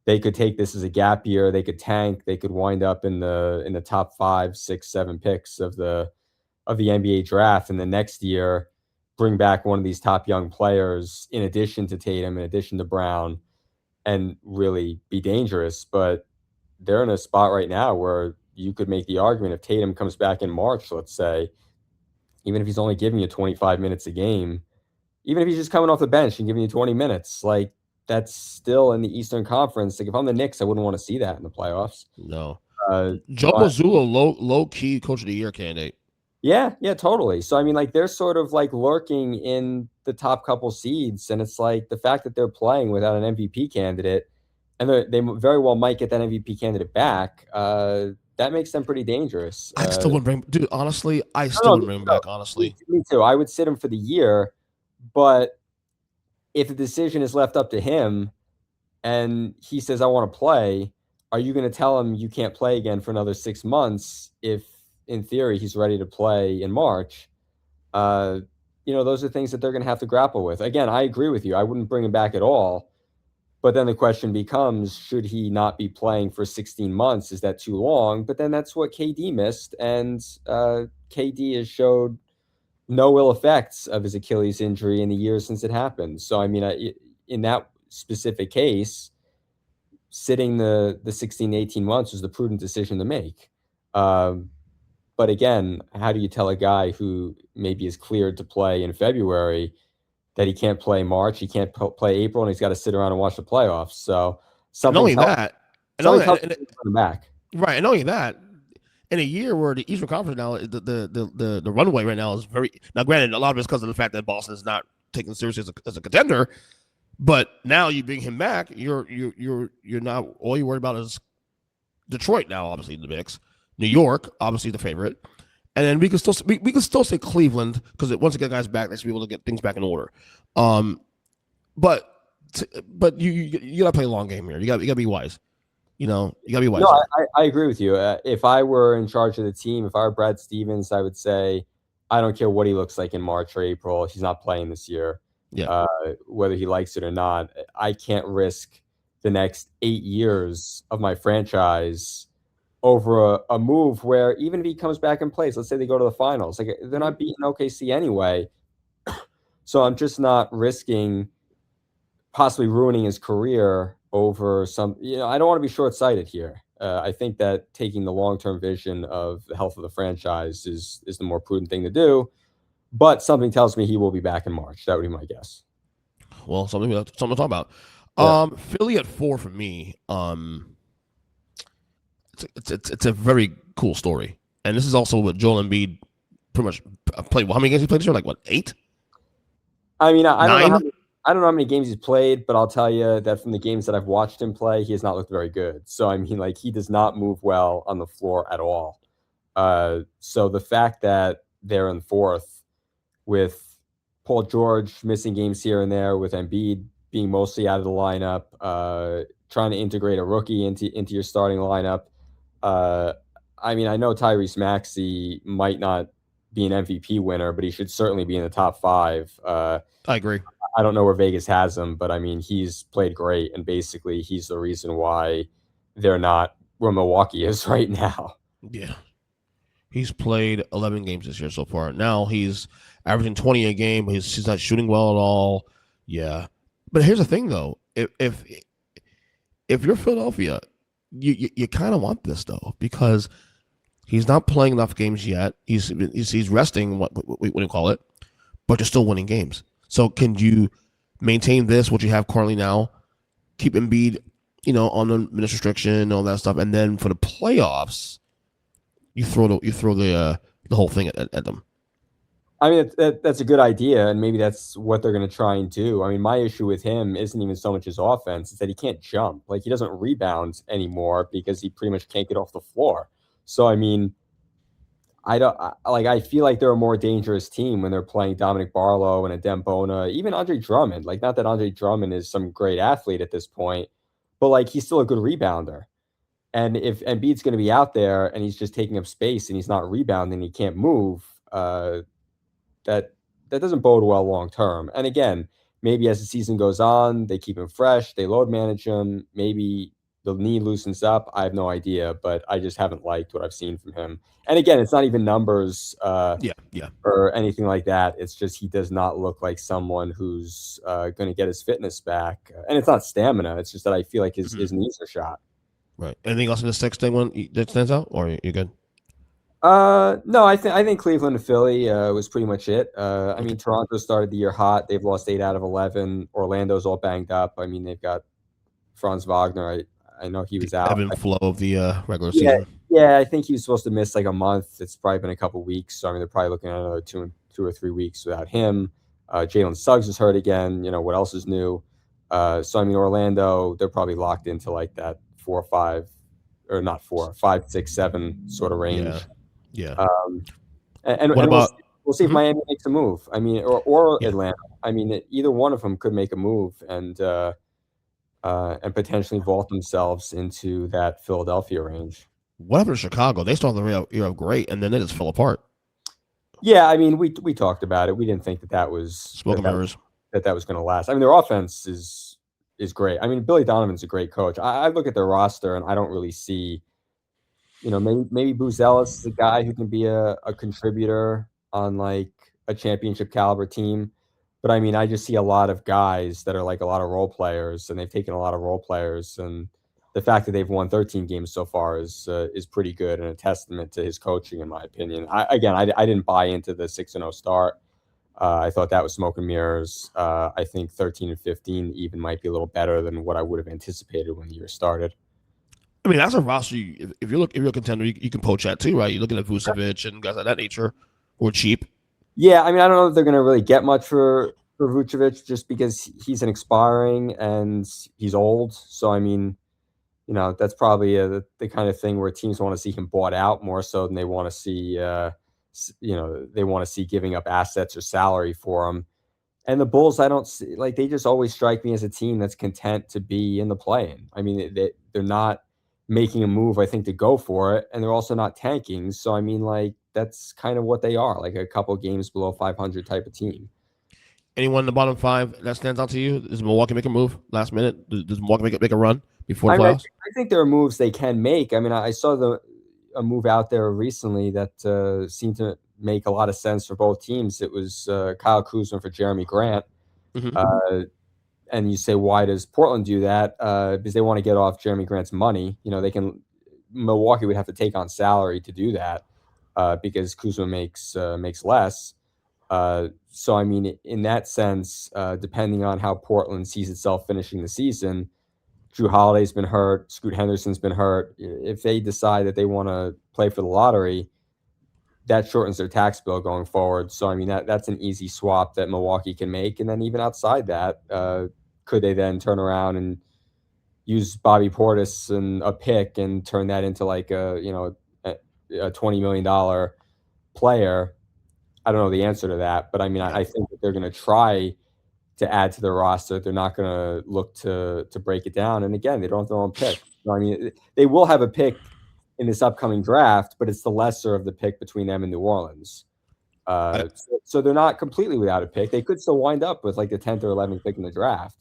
they could take this as a gap year. They could tank. They could wind up in the top 5, 6, 7 picks of the NBA draft, and the next year bring back one of these top young players in addition to Tatum, in addition to Brown, and really be dangerous. But they're in a spot right now where you could make the argument if Tatum comes back in March, let's say, even if he's only giving you 25 minutes a game, even if he's just coming off the bench and giving you 20 minutes, like that's still in the Eastern Conference. Like if I'm the Knicks, I wouldn't want to see that in the playoffs. No. Joe Mazzulla, low key coach of the year candidate. Yeah, totally. So I mean, like they're sort of like lurking in the top couple seeds, and it's like the fact that they're playing without an MVP candidate, and they very well might get that MVP candidate back. That makes them pretty dangerous. I still wouldn't bring, dude. Honestly, I still wouldn't bring him back. Honestly, me too. I would sit him for the year, but if the decision is left up to him, and he says, "I want to play," are you going to tell him you can't play again for another 6 months if, in theory, he's ready to play in March? Those are things that they're going to have to grapple with. Again, I agree with you. I wouldn't bring him back at all. But then the question becomes, should he not be playing for 16 months? Is that too long? But then that's what KD missed. And KD has showed no ill effects of his Achilles injury in the years since it happened. So, I mean, in that specific case, sitting the 16, 18 months was the prudent decision to make. But again, how do you tell a guy who maybe is cleared to play in February that he can't play March, he can't play April, and he's got to sit around and watch the playoffs? So something back. Right, and only that, in a year where the Eastern Conference now, the runway right now is very, now granted, a lot of it's because of the fact that Boston is not taken seriously as a contender, but now you bring him back, you're not, all you're worried about is Detroit now, obviously in the mix, New York, obviously the favorite. And then we can still say Cleveland because once you get guys back, they should be able to get things back in order. But you gotta play a long game here. You gotta be wise. You gotta be wise. No, I agree with you. If I were in charge of the team, if I were Brad Stevens, I would say I don't care what he looks like in March or April. He's not playing this year. Yeah. Whether he likes it or not, I can't risk the next 8 years of my franchise over a move where even if he comes back and plays, let's say they go to the finals, like they're not beating OKC anyway. So I'm just not risking possibly ruining his career over some, I don't want to be short-sighted here. I think that taking the long-term vision of the health of the franchise is the more prudent thing to do. But something tells me he will be back in March. That would be my guess. Well, something to talk about. Yeah. Philly at 4 for me. It's a very cool story, and this is also what Joel Embiid pretty much played. Well, how many games he played this year? Like what, 8? I mean, I don't know how many games he's played, but I'll tell you that from the games that I've watched him play, he has not looked very good. So I mean, like he does not move well on the floor at all. So the fact that they're in 4th with Paul George missing games here and there, with Embiid being mostly out of the lineup, trying to integrate a rookie into your starting lineup. I mean, I know Tyrese Maxey might not be an MVP winner, but he should certainly be in the top 5. I agree. I don't know where Vegas has him, but I mean, he's played great, and basically he's the reason why they're not where Milwaukee is right now. Yeah. He's played 11 games this year so far. Now he's averaging 20 a game. He's not shooting well at all. Yeah. But here's the thing, though. If you're Philadelphia, you kind of want this, though, because he's not playing enough games yet. He's resting, what do you call it? But you're still winning games. So can you maintain this, what you have currently now, keep Embiid, on the minutes restriction, all that stuff, and then for the playoffs, you throw the whole thing at them. I mean, that's a good idea, and maybe that's what they're going to try and do. I mean, my issue with him isn't even so much his offense; it's that he can't jump. Like he doesn't rebound anymore because he pretty much can't get off the floor. So I mean, I feel like they're a more dangerous team when they're playing Dominic Barlow and Adem Bona, even Andre Drummond. Like, not that Andre Drummond is some great athlete at this point, but like he's still a good rebounder. And if Embiid's going to be out there and he's just taking up space and he's not rebounding, he can't move. that doesn't bode well long term. And again, maybe as the season goes on, they keep him fresh, they load manage him. Maybe the knee loosens up. I have no idea, but I just haven't liked what I've seen from him. And again, it's not even numbers or anything like that. It's just he does not look like someone who's going to get his fitness back. And it's not stamina. It's just that I feel like his knees are shot. Right. Anything else in the six-thing one that stands out, or you good? No, I think Cleveland and Philly was pretty much it. I mean, Toronto started the year hot. They've lost 8 out of 11. Orlando's all banged up. I mean, they've got Franz Wagner. I know he was out. Ebb and flow of the regular season. Yeah, I think he was supposed to miss like a month. It's probably been a couple weeks. So I mean, they're probably looking at another 2 or 3 weeks without him. Jalen Suggs is hurt again. You know, what else is new? So I mean, Orlando, they're probably locked into like that 4 or 5, or not 4, 5, 6, 7 sort of range. Yeah. And what about? We'll see if Miami makes a move. I mean, or Atlanta. I mean, either one of them could make a move and potentially vault themselves into that Philadelphia range. What happened to Chicago? They started the year great, and then they just fell apart. Yeah, I mean, we talked about it. We didn't think that was smoke and mirrors. That was going to last. I mean, their offense is great. I mean, Billy Donovan's a great coach. I look at their roster and I don't really see. You know, maybe Booz Ellis is a guy who can be a contributor on like a championship caliber team. But I mean, I just see a lot of guys that are like a lot of role players, and they've taken a lot of role players. And the fact that they've won 13 games so far is pretty good and a testament to his coaching, in my opinion. I didn't buy into the 6-0 start. I thought that was smoke and mirrors. I think 13 and 15 even might be a little better than what I would have anticipated when the year started. I mean, that's a roster. If you're a contender, you can poach at too, right? You're looking at Vucevic and guys of that nature, or cheap. Yeah, I mean, I don't know if they're going to really get much for Vucevic just because he's an expiring and he's old. So, I mean, you know, that's probably the kind of thing where teams want to see him bought out more so than they want to see, they want to see giving up assets or salary for him. And the Bulls, I don't see, like, they just always strike me as a team that's content to be in the play-in. I mean, they're not making a move, I think, to go for it, and they're also not tanking. So, I mean, like, that's kind of what they are, like a couple games below 500 type of team. Anyone in the bottom 5 that stands out to you? Does Milwaukee make a move last minute? Does Milwaukee make a run before the playoffs? I think there are moves they can make. I mean, I saw a move out there recently that seemed to make a lot of sense for both teams. It was Kyle Kuzma for Jeremy Grant. Mm-hmm. And you say, why does Portland do that? Because they want to get off Jeremy Grant's money. You know, Milwaukee would have to take on salary to do that because Kuzma makes less. So, I mean, in that sense, depending on how Portland sees itself finishing the season, Drew Holiday's been hurt, Scoot Henderson's been hurt. If they decide that they want to play for the lottery, that shortens their tax bill going forward. So, I mean, that's an easy swap that Milwaukee can make. And then even outside that, could they then turn around and use Bobby Portis and a pick and turn that into like a $20 million player? I don't know the answer to that, but I mean, I think that they're going to try to add to their roster. They're not going to look to break it down. And again, they don't have their own pick. So, I mean, they will have a pick in this upcoming draft, but it's the lesser of the pick between them and New Orleans. So they're not completely without a pick. They could still wind up with like the 10th or 11th pick in the draft.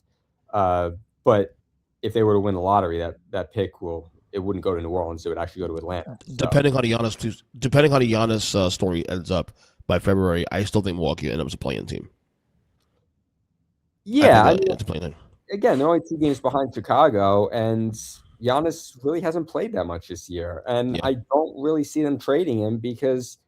But if they were to win the lottery, that pick it wouldn't go to New Orleans. It would actually go to Atlanta. So. Depending how the Giannis story ends up by February, I still think Milwaukee ends up as a play-in team. Yeah, again, they're only 2 games behind Chicago, and Giannis really hasn't played that much this year. And I don't really see them trading him because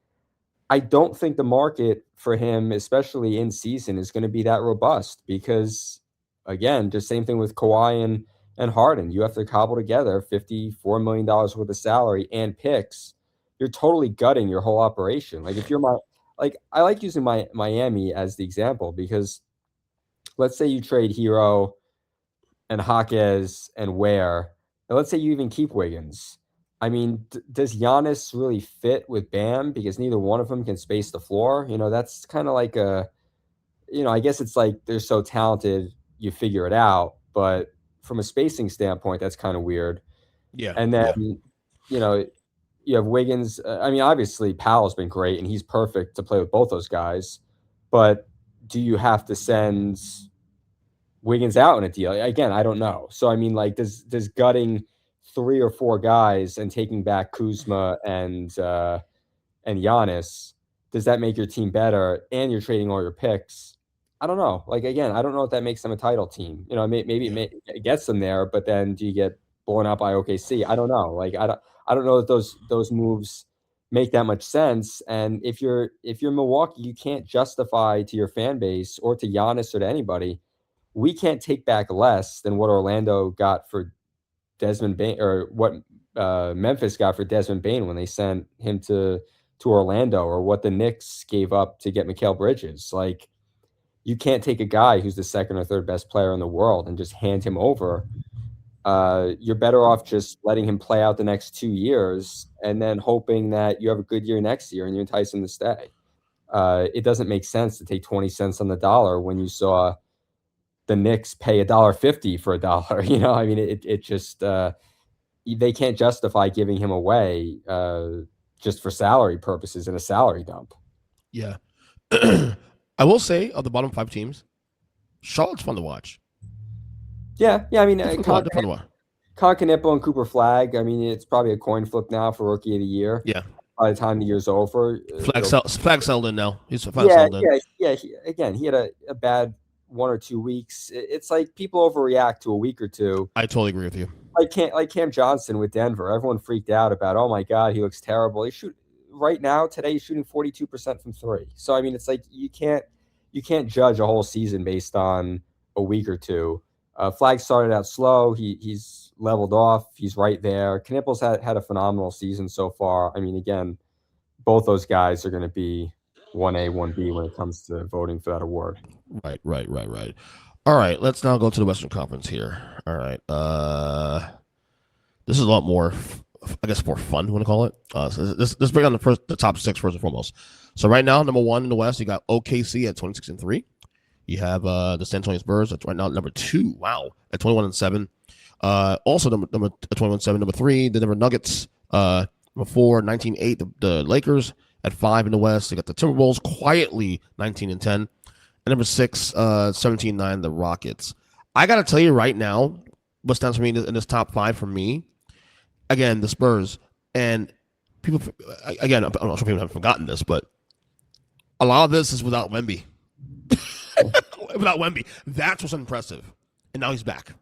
I don't think the market for him, especially in season, is going to be that robust because, again, just same thing with Kawhi and Harden. You have to cobble together $54 million worth of salary and picks. You're totally gutting your whole operation. Like, if you're I like using Miami as the example because let's say you trade Hero and Jaquez and Ware, and let's say you even keep Wiggins. I mean, does Giannis really fit with Bam? Because neither one of them can space the floor. You know, that's kind of like I guess it's like they're so talented, you figure it out. But from a spacing standpoint, that's kind of weird. Yeah. And then, have Wiggins. I mean, obviously Powell's been great and he's perfect to play with both those guys. But do you have to send Wiggins out in a deal? Again, I don't know. So I mean, like, does gutting 3 or 4 guys and taking back Kuzma and Giannis, does that make your team better? And you're trading all your picks. I don't know. Like, again, I don't know if that makes them a title team. You know, maybe it gets them there, but then do you get blown out by OKC? I don't know. Like, I don't know that those moves make that much sense. And if you're Milwaukee, you can't justify to your fan base or to Giannis or to anybody, we can't take back less than what Orlando got for Desmond Bain, or what Memphis got for Desmond Bain when they sent him to Orlando, or what the Knicks gave up to get Mikal Bridges. Like, you can't take a guy who's the second or third best player in the world and just hand him over. You're better off just letting him play out the next 2 years and then hoping that you have a good year next year and you entice him to stay. It doesn't make sense to take 20 cents on the dollar when you saw the Knicks pay $1.50 for $1. You know, I mean, it just they can't justify giving him away just for salary purposes in a salary dump. Yeah. I will say, of the bottom 5 teams, Charlotte's fun to watch. Yeah. I mean, Fun to watch. Concanippo and Cooper Flag, I mean, it's probably a coin flip now for Rookie of the Year. Yeah. By the time the year's over. Flag sold in now. He's sold in. Yeah. He had a bad 1 or 2 weeks. It's like people overreact to a week or two. I totally agree with you. Like Cam Johnson with Denver. Everyone freaked out about, oh my God, he looks terrible. Right now, today, he's shooting 42% from 3. So I mean, it's like you can't judge a whole season based on a week or two. Flag started out slow. He's leveled off. He's right there. Knipple's had a phenomenal season so far. I mean, again, both those guys are going to be 1A, 1B when it comes to voting for that award. Right. All right, let's now go to the Western Conference here. All right. This is a lot more, I guess, more fun, you want to call it. So let's break down the top 6 first and foremost. So right now, number 1 in the West, you got OKC at 26-3. You have the San Antonio Spurs at right now number 2. Wow, at 21-7. Also number 21-7. Number 3, the Denver Nuggets. Number 4, 19-8. The Lakers at 5 in the West. You got the Timberwolves quietly 19-10. And number 6, 17-9. The Rockets. I gotta tell you right now, what stands for me in this top 5 for me. Again, the Spurs, and people. Again, I'm not sure people have forgotten this, but a lot of this is without Wemby. Without Wemby, that's what's impressive. And now he's back.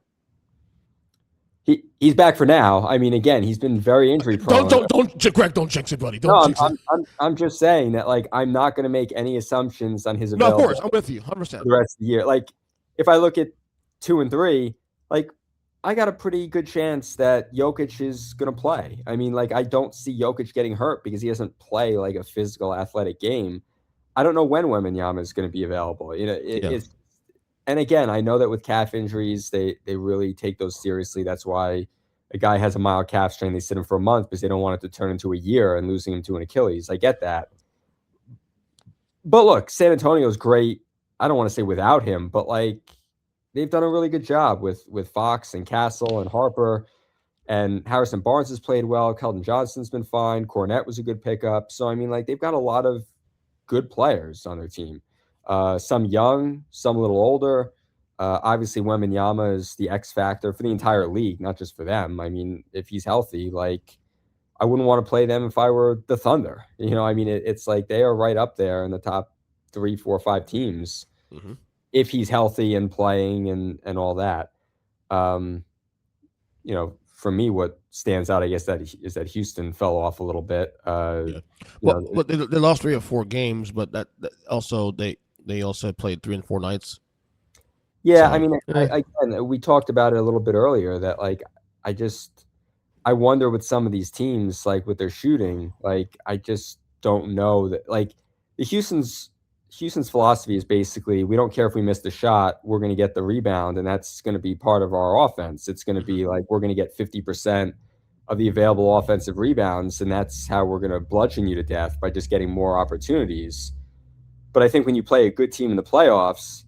He's back for now. I mean, again, he's been very injury prone. Greg, don't jinx it, buddy. Jinx it. I'm just saying that, like, I'm not going to make any assumptions on his ability. No, of course, I'm with you, 100%. The rest of the year, like, if I look at 2 and 3, like, I got a pretty good chance that Jokic is going to play. I mean, like, I don't see Jokic getting hurt because he doesn't play like a physical, athletic game. I don't know when Wembanyama is going to be available. You know, it's, and again, I know that with calf injuries, they really take those seriously. That's why a guy has a mild calf strain, they sit him for a month because they don't want it to turn into a year and losing him to an Achilles. I get that. But look, San Antonio's great. I don't want to say without him, but like, they've done a really good job with Fox and Castle and Harper, and Harrison Barnes has played well. Keldon Johnson's been fine. Cornette was a good pickup. So, I mean, like, they've got a lot of good players on their team. Some young, some a little older. Obviously, Wembanyama is the X factor for the entire league, not just for them. I mean, if he's healthy, like, I wouldn't want to play them if I were the Thunder. You know, I mean, it's like they are right up there in the top 3, 4, 5 teams. Mm-hmm. If he's healthy and playing and all that. You know, for me, what stands out, I guess, is that Houston fell off a little bit. Well, they lost 3 or 4 games, but that also they also played 3 and 4 nights. Yeah, so, I mean, again, we talked about it a little bit earlier that, like, I wonder with some of these teams, like with their shooting, like, I just don't know that, like, the Houston's philosophy is basically, we don't care if we missed a shot, we're going to get the rebound, and that's going to be part of our offense. It's going to be like, we're going to get 50% of the available offensive rebounds, and that's how we're going to bludgeon you to death, by just getting more opportunities. But I think when you play a good team in the playoffs,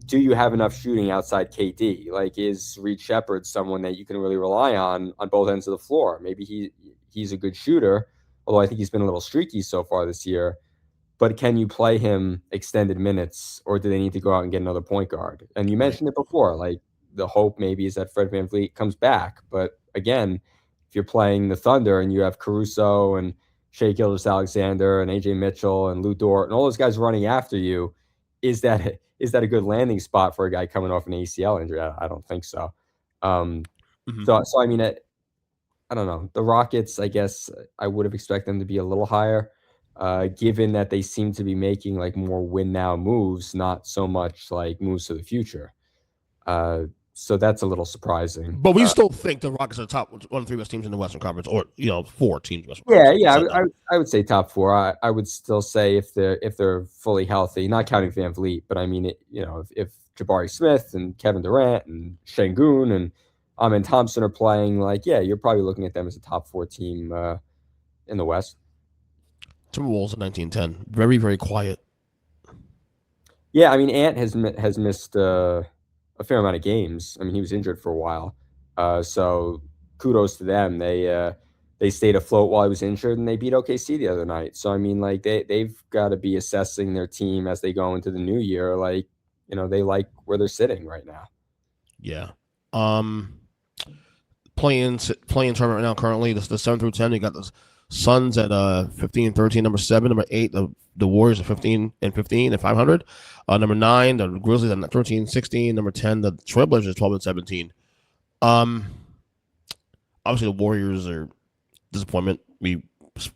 do you have enough shooting outside KD? Like, is Reed Shepherd someone that you can really rely on both ends of the floor? Maybe he's a good shooter, although I think he's been a little streaky so far this year. But can you play him extended minutes, or do they need to go out and get another point guard? And you mentioned it before, like the hope maybe is that Fred VanVleet comes back. But again, if you're playing the Thunder and you have Caruso and Shea Gilgeous-Alexander and AJ Mitchell and Lou Dort and all those guys running after you, is that a good landing spot for a guy coming off an ACL injury? I don't think so. So I mean, I don't know. The Rockets, I guess I would have expected them to be a little higher, given that they seem to be making like more win now moves, not so much like moves to the future. So that's a little surprising. But we still think the Rockets are the top 1 of 3 best teams in the Western Conference, or 4 teams. In the Western Conference. I would say top 4. I would still say if they're fully healthy, not counting VanVleet, but I mean, if Jabari Smith and Kevin Durant and Şengün and Amen Thompson are playing, like, yeah, you're probably looking at them as a top 4 team in the West. Timberwolves in 1910, very, very quiet. Yeah, I mean, Ant has missed a fair amount of games. I mean, he was injured for a while, so kudos to them. They stayed afloat while he was injured, and they beat OKC the other night. So I mean, like they've got to be assessing their team as they go into the new year. Like, they like where they're sitting right now. Yeah. Playing tournament right now currently, the 7 through 10, you got the Suns at 15-13, number 7, number 8, the Warriors at 15 and 500. Number 9, the Grizzlies at 13-16, number 10, the Trailblazers at 12-17. Obviously the Warriors are disappointment. We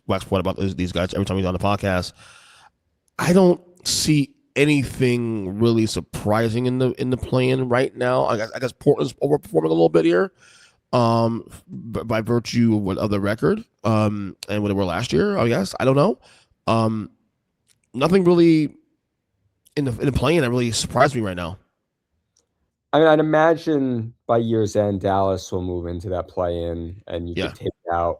wax point about these guys every time we're on the podcast. I don't see anything really surprising in the play-in right now. I guess Portland's overperforming a little bit here, by virtue of the record, and what they were last year. I guess I don't know. Nothing really in the play-in that really surprised me right now. I mean, I'd imagine by year's end, Dallas will move into that play-in, and you could take out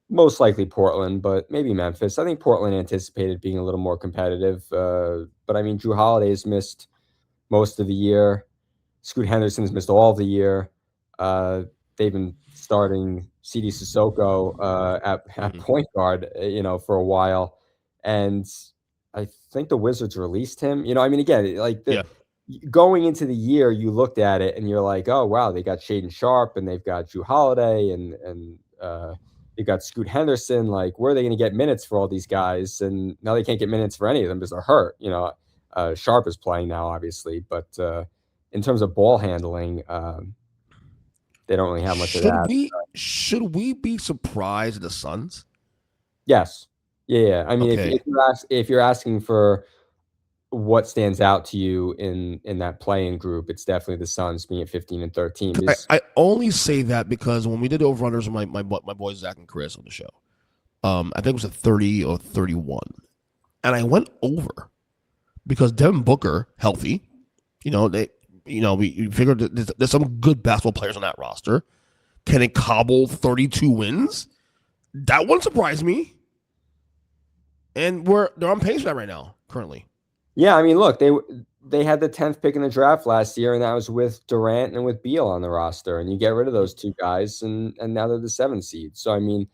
most likely Portland, but maybe Memphis. I think Portland anticipated being a little more competitive. But I mean, Drew Holiday's missed most of the year. Scoot Henderson's missed all of the year. They've been starting CD Sissoko at point guard, for a while. And I think the Wizards released him. I mean, again, like going into the year, you looked at it and you're like, oh, wow, they got Shaedon Sharpe and they've got Drew Holiday and you got Scoot Henderson. Like, where are they going to get minutes for all these guys? And now they can't get minutes for any of them because they're hurt. Sharpe is playing now, obviously, but in terms of ball handling, they don't really have much of that. Should we be surprised at the Suns? Yes. Yeah. I mean, if you're asking for what stands out to you in that playing group, it's definitely the Suns being at 15 and 13. I only say that because when we did overrunners with my boys Zach and Chris on the show, I think it was a 30 or 31, and I went over because Devin Booker healthy. We figured that there's some good basketball players on that roster. Can it cobble 32 wins? That wouldn't surprise me. And they're on pace for that right now, currently. Yeah, I mean, look, they had the 10th pick in the draft last year, and that was with Durant and with Beal on the roster. And you get rid of those two guys, and now they're the 7th seed. So, I mean,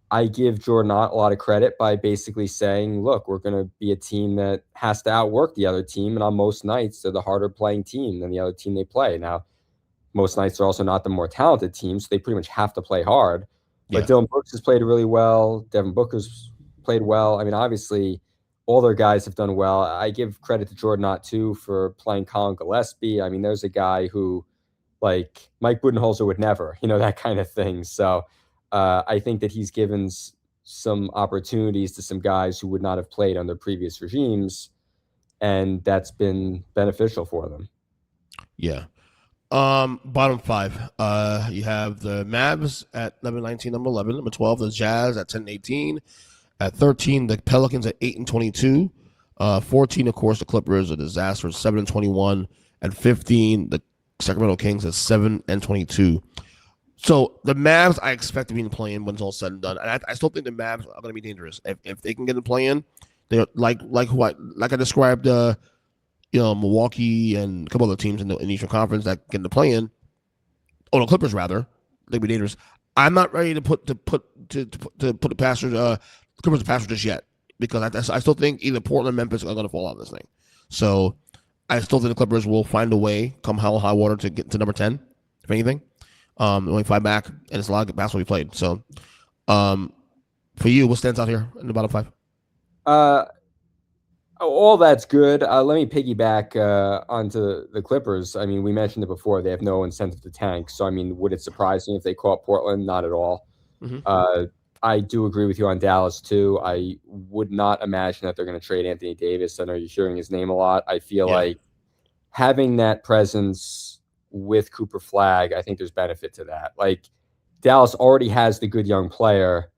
I give Jordan Knott a lot of credit by basically saying, look, we're going to be a team that has to outwork the other team. And on most nights, they're the harder playing team than the other team they play. Now, most nights are also not the more talented team, so they pretty much have to play hard. But Dylan Brooks has played really well. Devin Booker's played well. I mean, obviously, all their guys have done well. I give credit to Jordan Knott, too, for playing Colin Gillespie. I mean, there's a guy who, like, Mike Budenholzer would never, that kind of thing. So I think that he's given some opportunities to some guys who would not have played under previous regimes, and that's been beneficial for them. Yeah. Bottom 5. You have the Mavs at number 19, number 11, number 12, the Jazz at 10-18. At 13, the Pelicans at 8-22. 14, of course, the Clippers, a disaster, 7-21. At 15, the Sacramento Kings at 7-22. So the Mavs, I expect to be in the play-in when it's all said and done. And I still think the Mavs are going to be dangerous if they can get in the play-in. They're like I described, Milwaukee and a couple other teams in the Eastern Conference that get in the play-in. Oh, the Clippers rather. They'd be dangerous. I'm not ready to put the Clippers to passer just yet because I still think either Portland, Memphis are going to fall out of this thing. So I still think the Clippers will find a way, come hell or high water, to get to number 10, if anything. Only 5 back, and it's a lot of basketball we played. So, for you, what stands out here in the bottom 5? All that's good. Let me piggyback onto the Clippers. I mean, we mentioned it before. They have no incentive to tank. So, I mean, would it surprise me if they caught Portland? Not at all. Mm-hmm. I do agree with you on Dallas, too. I would not imagine that they're going to trade Anthony Davis. I know you're hearing his name a lot. I feel like having that presence with Cooper Flag, I think there's benefit to that. Like, Dallas already has the good young player.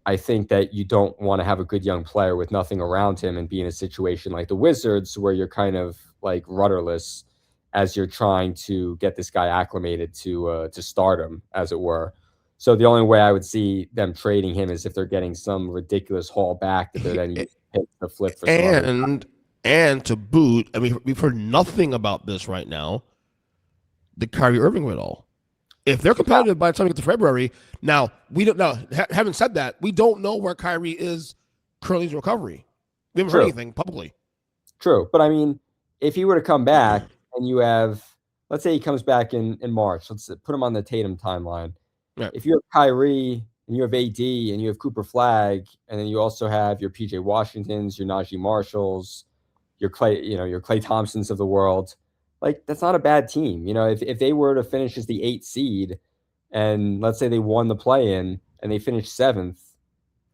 I think that you don't want to have a good young player with nothing around him and be in a situation like the Wizards where you're kind of like rudderless as you're trying to get this guy acclimated to stardom, as it were. So the only way I would see them trading him is if they're getting some ridiculous haul back that they're then using to flip for some and to boot, I mean, we've heard nothing about this right now. The Kyrie Irving at all. If they're competitive by the time we get to February, now we don't know. Having said that, we don't know where Kyrie is currently in recovery. We haven't heard anything publicly. True, but I mean, if he were to come back and you have, let's say he comes back in March, let's put him on the Tatum timeline. Right. If you have Kyrie and you have AD and you have Cooper Flag, and then you also have your PJ Washingtons, your Najee Marshalls, your Klay Thompsons of the world. Like, that's not a bad team. If they were to finish as the 8th seed and let's say they won the play-in and they finished 7th,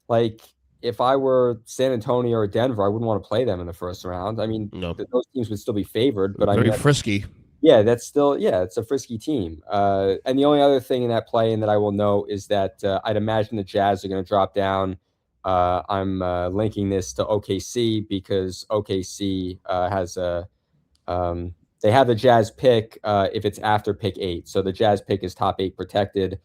like, if I were San Antonio or Denver, I wouldn't want to play them in the first round. I mean, those teams would still be favored, but very frisky. Yeah, it's a frisky team. And the only other thing in that play-in that I will note is that I'd imagine the Jazz are going to drop down. I'm linking this to OKC because OKC has they have the Jazz pick if it's after pick 8. So the Jazz pick is top 8 protected.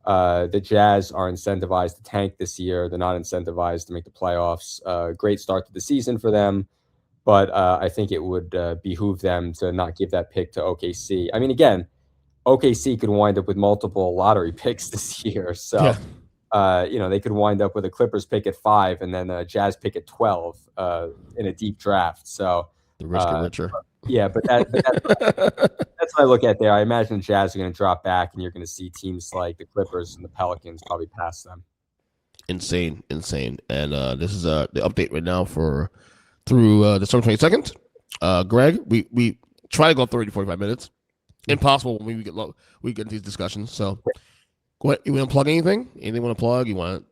The Jazz are incentivized to tank this year. They're not incentivized to make the playoffs. Great start to the season for them. But I think it would behoove them to not give that pick to OKC. I mean, again, OKC could wind up with multiple lottery picks this year. So, they could wind up with a Clippers pick at 5 and then a Jazz pick at 12 in a deep draft. So the rich get richer. Yeah, but that's what I look at there. I imagine the Jazz are going to drop back, and you're going to see teams like the Clippers and the Pelicans probably pass them. Insane. And this is the update right now through December 22nd. Greg, we try to go 30 to 45 minutes. Impossible when we get into these discussions. So, go ahead. You want to plug anything? Anything you want to plug? You want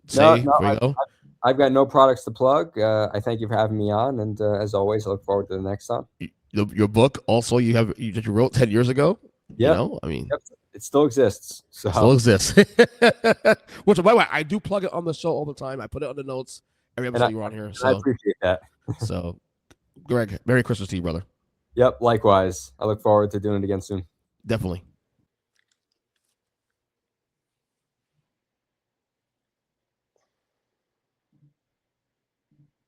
to say before you go? I've got no products to plug. I thank you for having me on, and as always, I look forward to the next time. Your book also you wrote 10 years ago. Yeah, it still exists. So. It still exists. Which, by the way, I do plug it on the show all the time. I put it on the notes every episode you're on here. So I appreciate that. So, Greg, Merry Christmas to you, brother. Yep, likewise. I look forward to doing it again soon. Definitely.